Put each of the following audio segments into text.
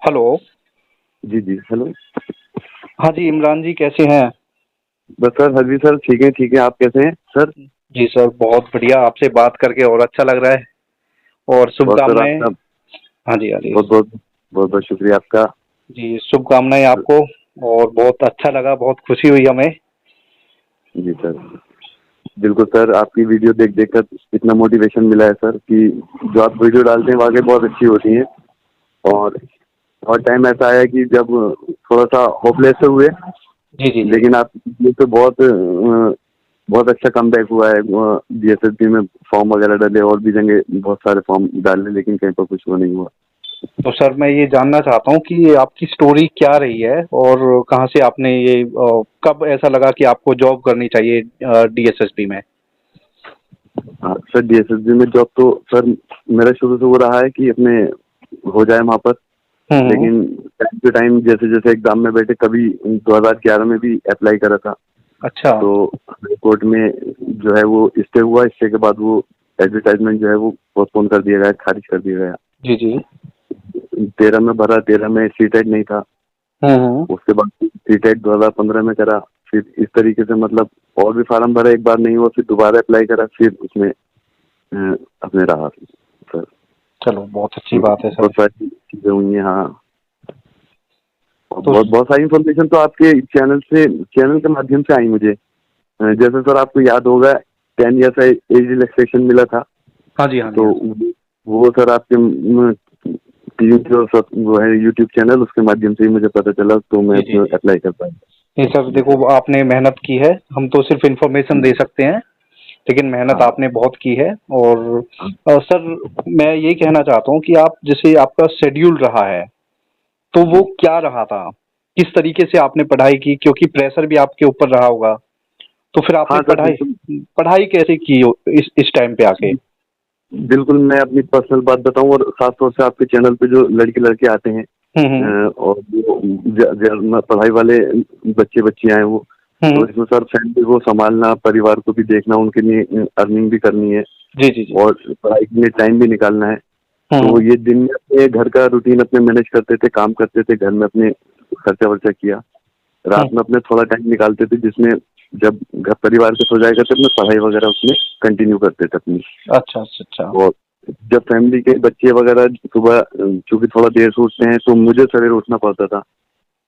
Hello. जी, जी, hello. हाँ जी, इमरान जी कैसे हैं? बस सर, हाँ जी सर, ठीक है, आप कैसे हैं सर? जी सर, बहुत बढ़िया, आपसे बात करके और अच्छा लग रहा है और और सर शुभकामनाएँ। आपका हाँ जी, हाँ जी। बहुत-बहुत शुक्रिया आपका। जी, शुभकामनाएँ आपको और बहुत अच्छा लगा, बहुत खुशी हुई हमें। जी सर, बिल्कुल सर, आपकी वीडियो देख-देख कर इतना मोटिवेशन मिला है सर कि जो आप वीडियो डालते हैं वाक़ई बहुत अच्छी होती हैं। और टाइम ऐसा आया कि जब थोड़ा-सा होपलेस से हुए, जी, जी, जी। लेकिन आप ये तो बहुत अच्छा कमबैक हुआ है। बीएसएसबी में फॉर्म वगैरह डाले और भी जगह बहुत सारे फॉर्म डाले, लेकिन कहीं पर कुछ वो नहीं हुआ। तो सर मैं ये जानना चाहता हूँ कि ये आपकी स्टोरी क्या रही है और कहाँ से आपने ये कब ऐसा लगा कि आपको जॉब करनी चाहिए डीएसएसपी में? हाँ सर, डीएसएसबी में जॉब तो सर मेरा शुरू से वो रहा है कि अपने हो जाए वहाँ पर। हुँ, हुँ। लेकिन टाइम टू टाइम जैसे जैसे एग्जाम में बैठे, कभी 2011 में भी अप्लाई करा था, अच्छा। तो हाई कोर्ट में जो है वो स्टे हुआ। स्टे के बाद वो एडवर्टाइजमेंट जो है वो पोस्टपोन कर दिया गया, खारिज कर दिया गया। जी, जी। 13 में भरा, 13 में सीटेट नहीं था। हुँ, हुँ। उसके बाद सीटेट 2015 में करा। फिर इस तरीके से मतलब और भी फार्म भरा, एक बार नहीं हुआ, फिर दोबारा अप्लाई करा, फिर उसमें अपने रहा सर। चलो बहुत अच्छी तो बात है बहुत सर। सारी चीजें हुई हैं, हाँ। और तो बहुत बहुत सारी इन्फॉर्मेशन तो आपके चैनल के माध्यम से आई मुझे। जैसे सर आपको याद होगा, 10 ईयर्स एज रिलैक्सेशन मिला था। हाँ जी, हाँ जी, तो हाँ जी। वो सर आपके टीम जो वो है यूट्यूब चैनल, उसके माध्यम से ही मुझे पता चला, तो मैं जी, जी, उसमें जी। अप्लाई कर पाया। नहीं सर जी सर। देखो आपने मेहनत की है, हम तो सिर्फ इन्फॉर्मेशन दे सकते हैं, लेकिन मेहनत हाँ, आपने बहुत की है। और हाँ, सर मैं यही कहना चाहता हूँ कि आप जैसे आपका शेड्यूल रहा है, तो वो जी। क्या रहा था? किस तरीके से आपने पढ़ाई की? क्योंकि प्रेशर भी आपके ऊपर रहा होगा, तो फिर आपने हाँ सर, पढ़ाई बिल्कुल। पढ़ाई कैसे की इस टाइम पे आके? बिल्कुल, मैं अपनी पर्सनल बात बताऊँ, और खास तौर से आपके चैनल पे जो लड़के लड़के आते हैं, हुँ, हुँ। और जो पढ़ाई वाले बच्चे बच्चियां हैं, वो हुँ। तो इसमें सर फैमिली को संभालना, परिवार को भी देखना, उनके लिए अर्निंग भी करनी है, जी, जी, जी। और पढ़ाई के लिए टाइम भी निकालना है। हुँ, तो हुँ। ये दिन में अपने घर का रूटीन अपने मैनेज करते थे, काम करते थे, घर में अपने खर्चा वर्चा किया। हुँ। रात में अपने थोड़ा टाइम निकालते थे, जिसमें जब घर परिवार के सो जाया करते, अपने पढ़ाई वगैरह उसमें कंटिन्यू करते थे अपनी। अच्छा, अच्छा, अच्छा। और जब फैमिली के बच्चे वगैरह सुबह चूंकि थोड़ा देर से उठते हैं, तो मुझे सवेरे उठना पड़ता था,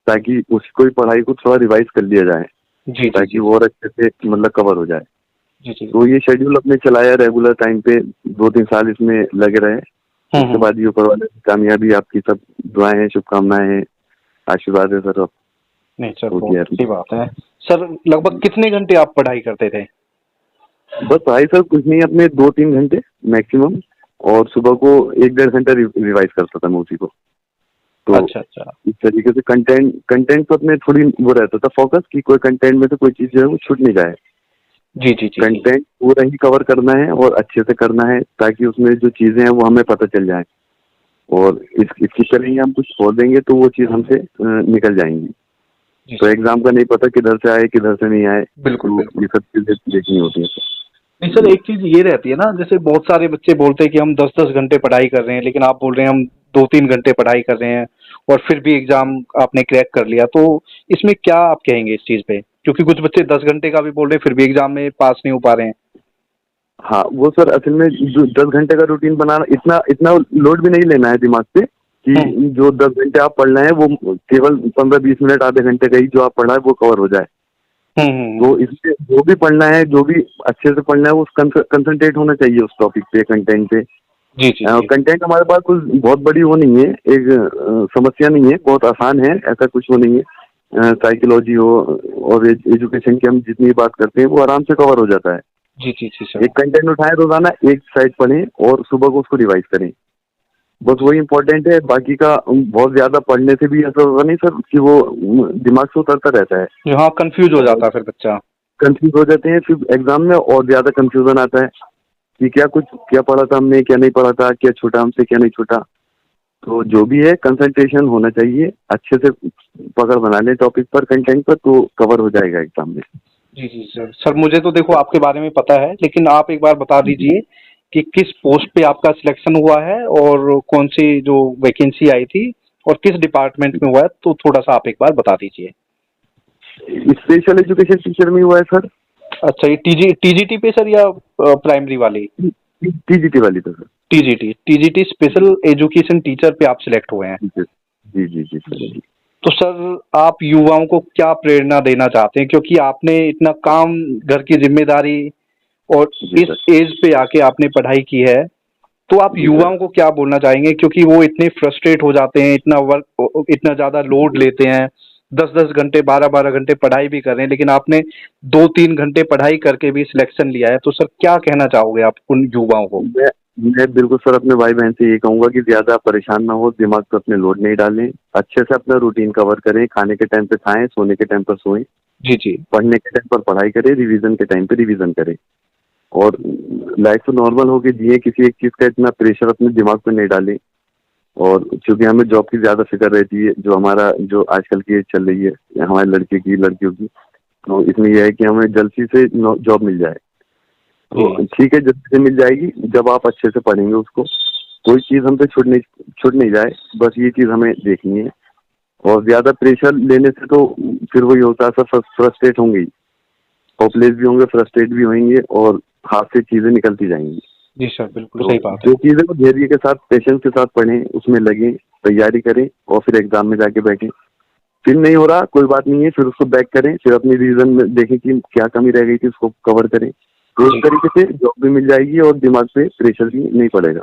ताकि उसको भी पढ़ाई को थोड़ा रिवाइज कर लिया जाए, जी, जी, ताकि जी, वो जी। और अच्छे से मतलब कवर हो जाए। जी, जी। तो ये शेड्यूल अपने चलाया रेगुलर टाइम पे, 2-3 साल इसमें लगे रहे। हुँ, उसके हुँ। बाद ये ऊपर वाले की कामयाबी, आपकी सब दुआएं हैं, शुभकामनाएं हैं, आशीर्वाद है सर, अब नहीं सर, हो बहुत गया। अच्छी बात है। सर लगभग कितने घंटे आप पढ़ाई करते थे? बस भाई सर कुछ नहीं, अपने 2-3 घंटे मैक्सिमम, और सुबह को 1-1.5 घंटा रिवाइज करता था मैं उसी को। तो अच्छा, अच्छा। इस तरीके से कंटेंट तो अपने थोड़ी वो रहता था फोकस, कि कोई कंटेंट में से कोई चीज जो है वो छूट नहीं जाए। जी, जी, जी, जी। कंटेंट पूरा ही कवर करना है और अच्छे से करना है, ताकि उसमें जो चीजें हैं वो हमें पता चल जाए, और इसकी तरह ही हम कुछ छोड़ देंगे तो वो चीज हमसे निकल जाएंगी। जी तो सर। एग्जाम का नहीं पता किधर से आए किधर से नहीं आए, बिल्कुल, तो बिल्कुल। ये सब चीजें देखनी होती है। नहीं सर, एक चीज़ ये रहती है ना, जैसे बहुत सारे बच्चे बोलते हैं कि हम 10-10 घंटे पढ़ाई कर रहे हैं, लेकिन आप बोल रहे हैं हम 2-3 घंटे पढ़ाई कर रहे हैं और फिर भी एग्ज़ाम आपने क्रैक कर लिया। तो इसमें क्या आप कहेंगे इस चीज़ पे? क्योंकि कुछ बच्चे 10 घंटे का भी बोल रहे हैं, फिर भी एग्ज़ाम में पास नहीं हो पा रहे हैं। हाँ, वो सर असल में जो 10 घंटे का रूटीन बनाना, इतना इतना लोड भी नहीं लेना है दिमाग पे, हुँ, कि जो 10 घंटे आप पढ़ रहे हैं वो केवल 15-20 मिनट, आधे घंटे का ही जो आप पढ़ा है वो कवर हो जाए। हुँ, हुँ, हुँ। तो इसलिए जो भी पढ़ना है, जो भी अच्छे से पढ़ना है, वो कंसंट्रेट होना चाहिए उस टॉपिक पे, कंटेंट पे। जी, जी, जी। कंटेंट हमारे पास कुछ बहुत बड़ी वो नहीं है, एक समस्या नहीं है, बहुत आसान है, ऐसा कुछ वो नहीं है। साइकोलॉजी हो और एजुकेशन की हम जितनी बात करते हैं वो आराम से कवर हो जाता है। जी, जी, जी सर। एक कंटेंट उठाएं रोजाना, एक साइड पढ़ें, और सुबह को उसको रिवाइज करें। बस जी, वही इंपॉर्टेंट है, बाकी का बहुत ज्यादा पढ़ने से भी ऐसा होगा नहीं सर कि वो दिमाग से उतरता रहता है, जी हाँ, कन्फ्यूज़ हो और जाता है फिर बच्चा। कंफ्यूज हो जाते हैं, फिर एग्जाम में और ज्यादा कंफ्यूजन आता है कि क्या पढ़ा था हमने, क्या नहीं पढ़ा था, क्या छूटा हमसे, क्या नहीं छूटा। तो जो भी है, कंसंट्रेशन होना चाहिए, अच्छे से पकड़ बना ले टॉपिक पर, कंटेंट पर, तो कवर हो जाएगा एग्जाम में। जी, जी सर। सर मुझे तो देखो आपके बारे में पता है, लेकिन आप एक बार बता दीजिए कि किस पोस्ट पे आपका सिलेक्शन हुआ है और कौन-सी जो वैकेंसी आई थी और किस डिपार्टमेंट में हुआ है, तो थोड़ा सा आप एक बार बता दीजिए। स्पेशल एजुकेशन टीचर में हुआ है सर। अच्छा, ये टीजीटी पे सर या प्राइमरी वाली? टीजीटी वाली तो sir. TGT special education teacher पे आप सिलेक्ट हुए हैं। जी जी जी सर जी। तो सर आप युवाओं को क्या प्रेरणा देना चाहते हैं, क्योंकि आपने इतना काम, घर की जिम्मेदारी और इस एज पे आके आपने पढ़ाई की है, तो आप युवाओं को क्या बोलना चाहेंगे, क्योंकि वो इतने फ्रस्ट्रेट हो जाते हैं, इतना वर्क, इतना ज्यादा लोड लेते हैं, 10-10 घंटे 12-12 घंटे पढ़ाई भी कर रहे हैं, लेकिन आपने 2-3 घंटे पढ़ाई करके भी सिलेक्शन लिया है, तो सर क्या कहना चाहोगे आप उन युवाओं को? मैं बिल्कुल सर अपने भाई बहन से ये कहूंगा कि ज्यादा परेशान ना हो, दिमाग पे अपने लोड नहीं डालें, अच्छे से अपना रूटीन कवर करें, खाने के टाइम पे खाएं, सोने के टाइम पर सोएं। जी जी। पढ़ने के टाइम पर पढ़ाई करें, रिवीजन के टाइम पे रिवीजन करें, और लाइफ को नॉर्मल होके जिए, किसी एक चीज का इतना प्रेशर अपने दिमाग पे नहीं डालें। और क्योंकि हमें जॉब की ज्यादा फिक्र रहती है, जो आजकल की एज चल रही है हमारे लड़के की लड़कियों की, तो इसमें यह है कि हमें जल्दी से जॉब मिल जाए, तो ठीक है जल्दी से मिल जाएगी जब आप अच्छे से पढ़ेंगे उसको, कोई चीज हम पे छूट नहीं जाए, बस ये चीज हमें देखनी है। और ज्यादा प्रेशर लेने से तो फिर वही होता है सर, फ्रस्ट्रेट होंगे, होपलेस भी होंगे, फ्रस्ट्रेट भी होंगे, और हाथ से चीजें निकलती जाएंगी। जी सर, बिल्कुल सही बात है। जो चीजें वो धैर्य के साथ, पेशेंस के साथ पढ़ें, उसमें लगें, तैयारी करें, और फिर एग्जाम में जाके बैठें। फिर नहीं हो रहा कोई बात नहीं है, फिर उसको बैक करें, फिर अपनी रिवीजन में देखें कि क्या कमी रह गई थी, उसको कवर करें, तो इस तरीके से जॉब भी मिल जाएगी और दिमाग पे प्रेशर भी नहीं पड़ेगा।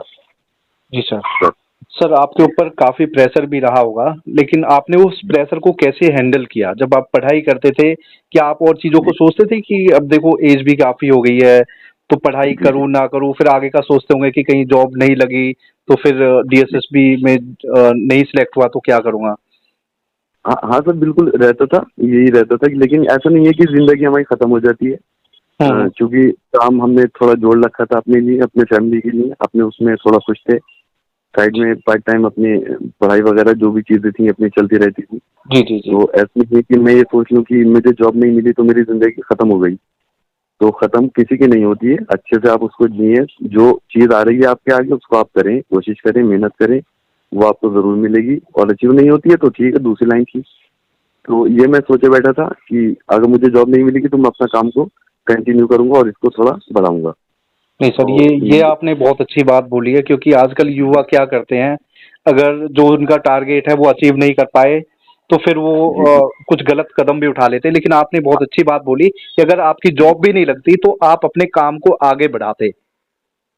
जी सर। सर आपके ऊपर काफी प्रेशर भी रहा होगा, लेकिन आपने उस प्रेशर को कैसे हैंडल किया? जब आप पढ़ाई करते थे, क्या आप और चीजों को सोचते थे कि अब देखो एज भी काफी हो गई है, तो पढ़ाई करूँ ना करूँ, फिर आगे का सोचते होंगे कि कहीं जॉब नहीं लगी तो फिर डीएसएसबी में नहीं सिलेक्ट हुआ तो क्या करूँगा? हाँ हाँ सर, बिल्कुल रहता था, यही रहता था, लेकिन ऐसा नहीं है कि जिंदगी हमारी खत्म हो जाती है। क्योंकि काम हमने थोड़ा जोड़ रखा था अपने लिए, अपने फैमिली के लिए, अपने उसमें थोड़ा खुश थे, साइड में पार्ट टाइम अपनी पढ़ाई वगैरह जो भी चीजें थी अपनी चलती रहती थी। जी जी जी। तो ऐसा नहीं है कि मैं ये सोच लूँ कि मुझे जॉब नहीं मिली तो मेरी जिंदगी खत्म हो गई, तो खत्म किसी की नहीं होती है। अच्छे से आप उसको जिए, जो चीज आ रही है आपके आगे उसको आप करें, कोशिश करें, मेहनत करें, वो आपको जरूर मिलेगी। और अचीव नहीं होती है तो ठीक है, दूसरी लाइन की। तो ये मैं सोचे बैठा था कि अगर मुझे जॉब नहीं मिलेगी तो मैं अपना काम को कंटिन्यू करूंगा और इसको थोड़ा बढ़ाऊंगा। नहीं सर, ये आपने बहुत अच्छी बात बोली है, क्योंकि आजकल युवा क्या करते हैं, अगर जो उनका टारगेट है वो अचीव नहीं कर पाए तो फिर वो कुछ गलत कदम भी उठा लेते हैं। लेकिन आपने बहुत अच्छी बात बोली कि अगर आपकी जॉब भी नहीं लगती तो आप अपने काम को आगे बढ़ाते।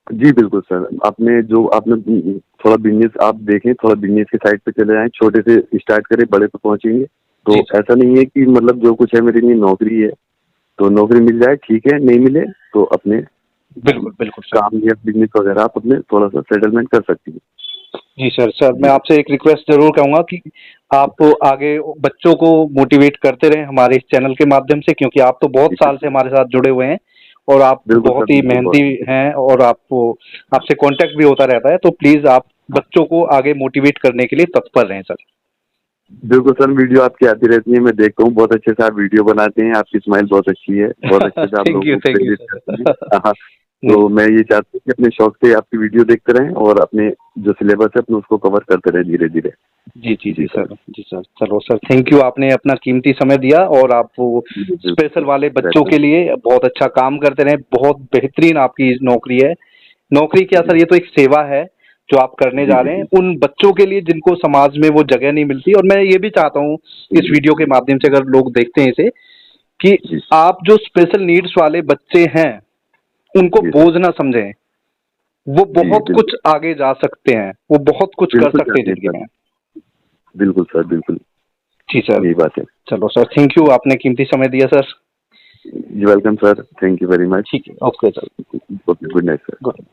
जी बिल्कुल सर, आपने थोड़ा बिजनेस आप देखें, थोड़ा बिजनेस के साइड पे चले जाएं, छोटे से स्टार्ट करें, बड़े पे पहुंचेंगे। तो ऐसा नहीं है कि मतलब जो कुछ है मेरे लिए नौकरी है तो नौकरी मिल जाए ठीक है, नहीं मिले तो अपने बिल्कुल काम या बिजनेस वगैरह आप अपने थोड़ा सा सेटलमेंट कर सकती है। जी सर, मैं आपसे एक रिक्वेस्ट जरूर करूंगा कि आप आगे बच्चों को मोटिवेट करते रहें हमारे इस चैनल के माध्यम से, क्योंकि आप तो बहुत साल से हमारे साथ जुड़े हुए हैं और आप बहुत ही मेहनती हैं और आपसे कांटेक्ट भी होता रहता है। तो प्लीज आप बच्चों को आगे मोटिवेट करने के लिए तत्पर रहें सर। बिल्कुल सर, वीडियो आपकी आती रहती है, मैं देखता हूँ, बहुत अच्छे से आप वीडियो बनाते हैं, आपकी स्माइल बहुत अच्छी है, बहुत अच्छे से आप लोगों को प्रेरित करते हैं। हाँ, तो मैं ये चाहता हूँ कि अपने शौक से आपकी वीडियो देखते रहें और अपने जो सिलेबस है अपने उसको कवर करते रहें धीरे धीरे। जी जी जी सर, जी सर। चलो सर, थैंक यू, आपने अपना कीमती समय दिया और आप वो स्पेशल वाले बच्चों के लिए बहुत अच्छा काम करते रहें। बहुत बेहतरीन आपकी नौकरी है। नौकरी क्या सर, ये तो एक सेवा है जो आप करने जा रहे हैं उन बच्चों के लिए जिनको समाज में वो जगह नहीं मिलती। और मैं ये भी चाहता हूँ इस वीडियो के माध्यम से, अगर लोग देखते हैं इसे, कि आप जो स्पेशल नीड्स वाले बच्चे हैं उनको बोझ ना समझें, वो बहुत कुछ आगे जा सकते हैं, वो बहुत कुछ कर सकते हैं जिंदगी में। बिल्कुल सर, बिल्कुल जी सर, यही बात है। चलो सर, थैंक यू, आपने कीमती समय दिया sir. You welcome sir, thank you very much. ठीक है, okay sir, good night sir. Good.